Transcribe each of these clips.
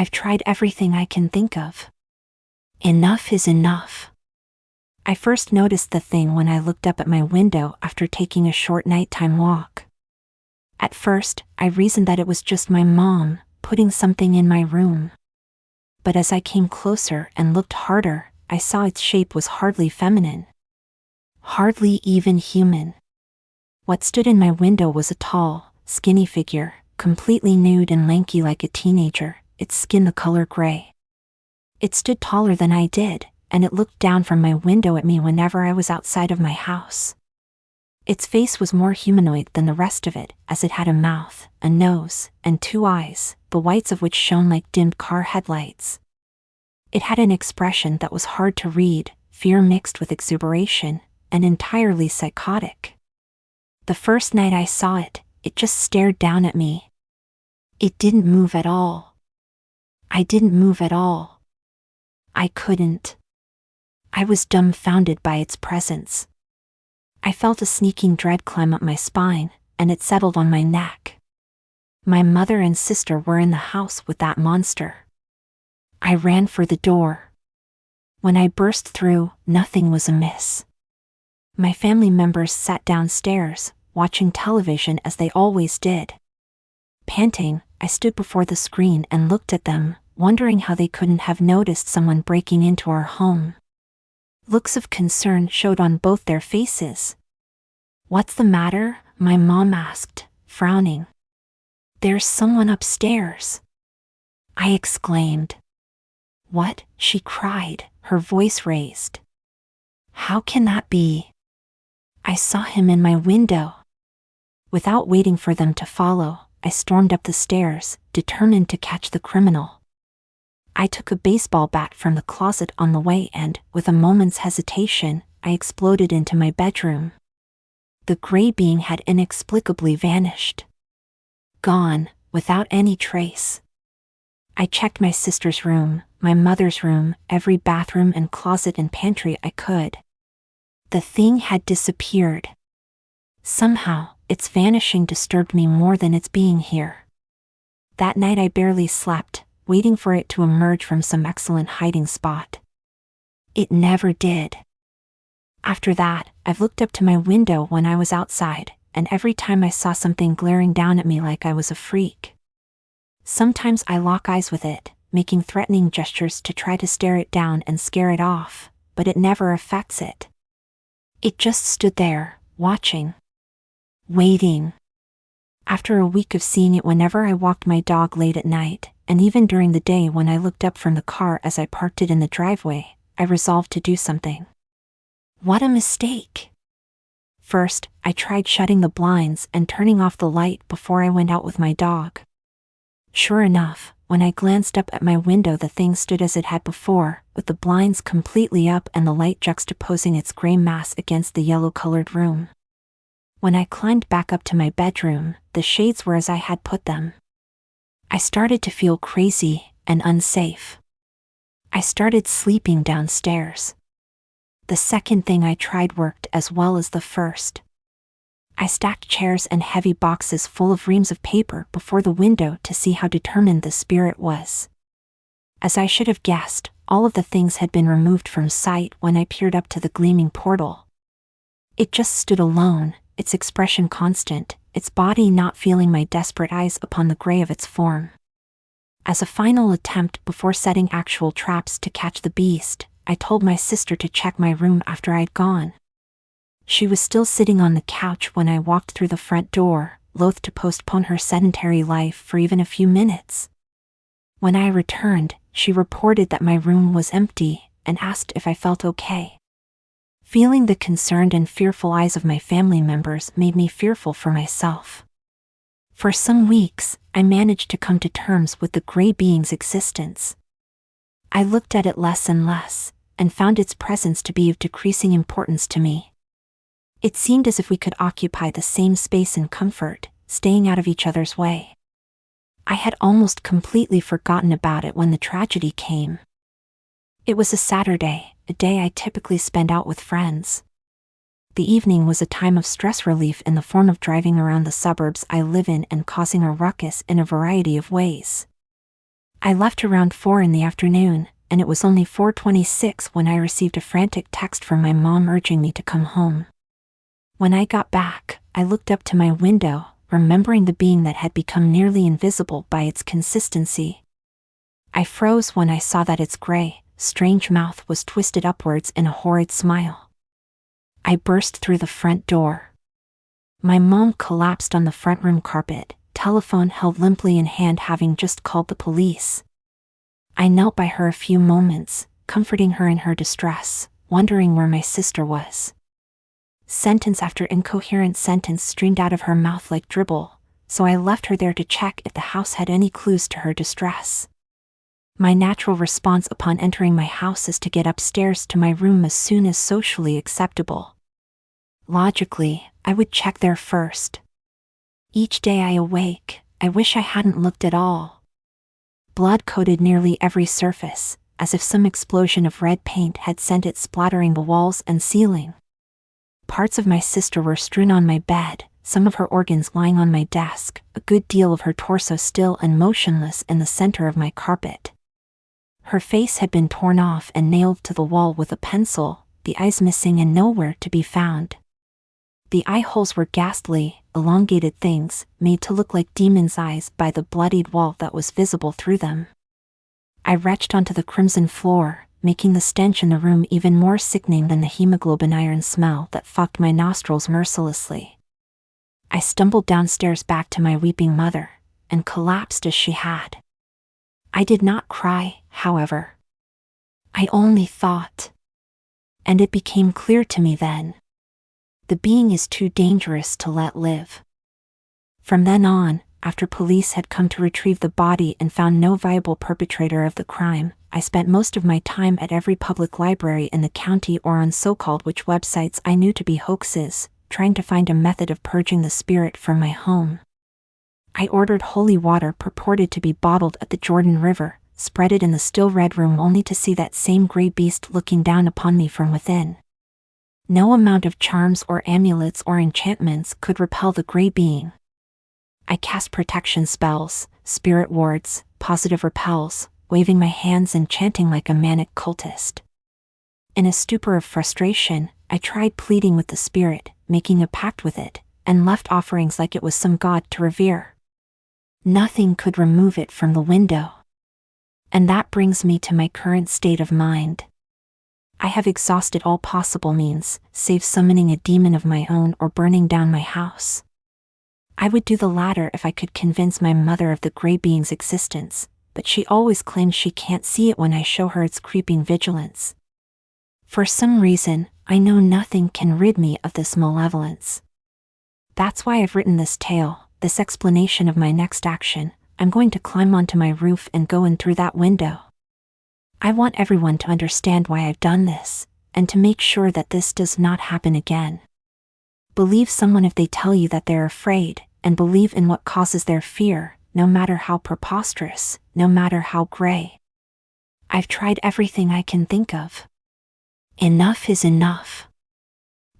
I've tried everything I can think of. Enough is enough. I first noticed the thing when I looked up at my window after taking a short nighttime walk. At first, I reasoned that it was just my mom putting something in my room. But as I came closer and looked harder, I saw its shape was hardly feminine. Hardly even human. What stood in my window was a tall, skinny figure, completely nude and lanky like a teenager, its skin the color gray. It stood taller than I did, and it looked down from my window at me whenever I was outside of my house. Its face was more humanoid than the rest of it, as it had a mouth, a nose, and 2 eyes, the whites of which shone like dimmed car headlights. It had an expression that was hard to read, fear mixed with exuberation, and entirely psychotic. The first night I saw it, it just stared down at me. It didn't move at all. I didn't move at all. I couldn't. I was dumbfounded by its presence. I felt a sneaking dread climb up my spine, and it settled on my neck. My mother and sister were in the house with that monster. I ran for the door. When I burst through, nothing was amiss. My family members sat downstairs, watching television as they always did. Panting, I stood before the screen and looked at them, wondering how they couldn't have noticed someone breaking into our home. Looks of concern showed on both their faces. "What's the matter?" my mom asked, frowning. "There's someone upstairs," I exclaimed. "What?" she cried, her voice raised. "How can that be? I saw him in my window." Without waiting for them to follow, I stormed up the stairs, determined to catch the criminal. I took a baseball bat from the closet on the way and, with a moment's hesitation, I exploded into my bedroom. The gray being had inexplicably vanished. Gone, without any trace. I checked my sister's room, my mother's room, every bathroom and closet and pantry I could. The thing had disappeared. Somehow, its vanishing disturbed me more than its being here. That night I barely slept, waiting for it to emerge from some excellent hiding spot. It never did. After that, I've looked up to my window when I was outside, and every time I saw something glaring down at me like I was a freak. Sometimes I lock eyes with it, making threatening gestures to try to stare it down and scare it off, but it never affects it. It just stood there, watching. Waiting. After a week of seeing it whenever I walked my dog late at night, and even during the day when I looked up from the car as I parked it in the driveway, I resolved to do something. What a mistake! First, I tried shutting the blinds and turning off the light before I went out with my dog. Sure enough, when I glanced up at my window, the thing stood as it had before, with the blinds completely up and the light juxtaposing its gray mass against the yellow-colored room. When I climbed back up to my bedroom, the shades were as I had put them. I started to feel crazy and unsafe. I started sleeping downstairs. The second thing I tried worked as well as the first. I stacked chairs and heavy boxes full of reams of paper before the window to see how determined the spirit was. As I should have guessed, all of the things had been removed from sight when I peered up to the gleaming portal. It just stood alone, its expression constant, its body not feeling my desperate eyes upon the gray of its form. As a final attempt before setting actual traps to catch the beast, I told my sister to check my room after I'd gone. She was still sitting on the couch when I walked through the front door, loath to postpone her sedentary life for even a few minutes. When I returned, she reported that my room was empty and asked if I felt okay. Feeling the concerned and fearful eyes of my family members made me fearful for myself. For some weeks, I managed to come to terms with the gray being's existence. I looked at it less and less, and found its presence to be of decreasing importance to me. It seemed as if we could occupy the same space in comfort, staying out of each other's way. I had almost completely forgotten about it when the tragedy came. It was a Saturday, a day I typically spend out with friends. The evening was a time of stress relief in the form of driving around the suburbs I live in and causing a ruckus in a variety of ways. I left around 4 in the afternoon, and it was only 4:26 when I received a frantic text from my mom urging me to come home. When I got back, I looked up to my window, remembering the being that had become nearly invisible by its consistency. I froze when I saw that its gray, strange mouth was twisted upwards in a horrid smile. I burst through the front door. My mom collapsed on the front room carpet, telephone held limply in hand, having just called the police. I knelt by her a few moments, comforting her in her distress, wondering where my sister was. Sentence after incoherent sentence streamed out of her mouth like dribble, so I left her there to check if the house had any clues to her distress. My natural response upon entering my house is to get upstairs to my room as soon as socially acceptable. Logically, I would check there first. Each day I awake, I wish I hadn't looked at all. Blood coated nearly every surface, as if some explosion of red paint had sent it splattering the walls and ceiling. Parts of my sister were strewn on my bed, some of her organs lying on my desk, a good deal of her torso still and motionless in the center of my carpet. Her face had been torn off and nailed to the wall with a pencil, the eyes missing and nowhere to be found. The eye holes were ghastly, elongated things, made to look like demons' eyes by the bloodied wall that was visible through them. I retched onto the crimson floor, making the stench in the room even more sickening than the hemoglobin iron smell that fucked my nostrils mercilessly. I stumbled downstairs back to my weeping mother, and collapsed as she had. I did not cry, however. I only thought. And it became clear to me then. The being is too dangerous to let live. From then on, after police had come to retrieve the body and found no viable perpetrator of the crime, I spent most of my time at every public library in the county or on so-called witch websites I knew to be hoaxes, trying to find a method of purging the spirit from my home. I ordered holy water purported to be bottled at the Jordan River, spread it in the still red room only to see that same gray beast looking down upon me from within. No amount of charms or amulets or enchantments could repel the gray being. I cast protection spells, spirit wards, positive repels, waving my hands and chanting like a manic cultist. In a stupor of frustration, I tried pleading with the spirit, making a pact with it, and left offerings like it was some god to revere. Nothing could remove it from the window. And that brings me to my current state of mind. I have exhausted all possible means, save summoning a demon of my own or burning down my house. I would do the latter if I could convince my mother of the gray being's existence, but she always claims she can't see it when I show her its creeping vigilance. For some reason, I know nothing can rid me of this malevolence. That's why I've written this tale, this explanation of my next action. I'm going to climb onto my roof and go in through that window. I want everyone to understand why I've done this, and to make sure that this does not happen again. Believe someone if they tell you that they're afraid, and believe in what causes their fear, no matter how preposterous, no matter how gray. I've tried everything I can think of. Enough is enough.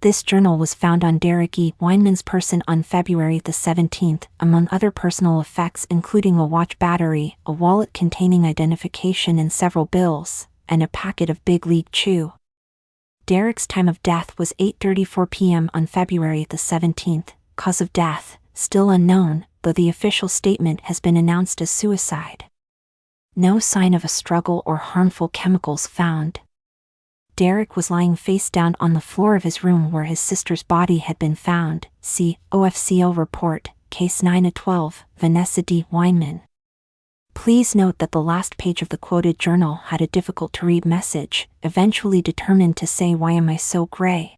This journal was found on Derek E. Weinman's person on February the 17th, among other personal effects including a watch battery, a wallet containing identification and several bills, and a packet of Big League Chew. Derek's time of death was 8:34 p.m. on February the 17th, cause of death, still unknown, though the official statement has been announced as suicide. No sign of a struggle or harmful chemicals found. Derek was lying face down on the floor of his room where his sister's body had been found. See OFCO report, case 9/12, Vanessa D. Weinman. Please note that the last page of the quoted journal had a difficult-to-read message, eventually determined to say "Why am I so gray?"